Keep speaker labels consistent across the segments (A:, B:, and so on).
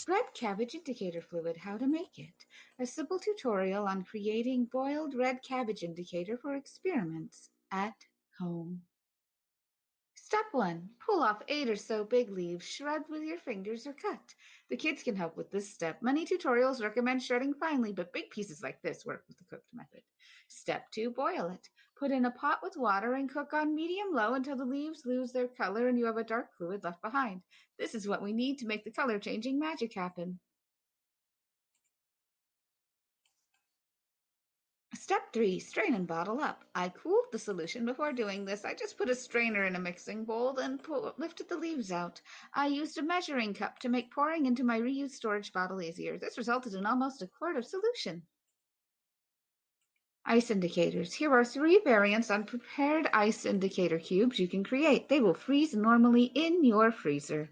A: Red Cabbage Indicator Fluid, how to make it. A simple tutorial on creating boiled red cabbage indicator for experiments at home. Step 1. Pull off 8 or so big leaves, shred with your fingers or cut. The kids can help with this step. Many tutorials recommend shredding finely, but big pieces like this work with the cooked method. Step 2. Boil it. Put in a pot with water and cook on medium-low until the leaves lose their color and you have a dark fluid left behind. This is what we need to make the color-changing magic happen. Step 3. Strain and bottle up. I cooled the solution before doing this. I just put a strainer in a mixing bowl and lifted the leaves out. I used a measuring cup to make pouring into my reused storage bottle easier. This resulted in almost a quart of solution. Ice indicators. Here are 3 variants on prepared ice indicator cubes you can create. They will freeze normally in your freezer.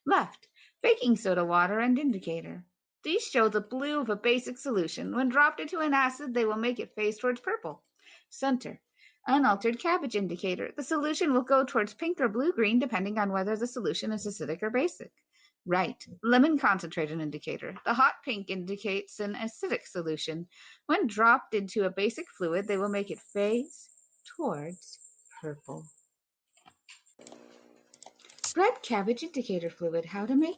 A: Left, baking soda water and indicator. These show the blue of a basic solution. When dropped into an acid, they will make it phase towards purple. Center, unaltered cabbage indicator. The solution will go towards pink or blue-green depending on whether the solution is acidic or basic. Right, lemon concentrated indicator. The hot pink indicates an acidic solution. When dropped into a basic fluid, they will make it phase towards purple. Red cabbage indicator fluid, how to make it.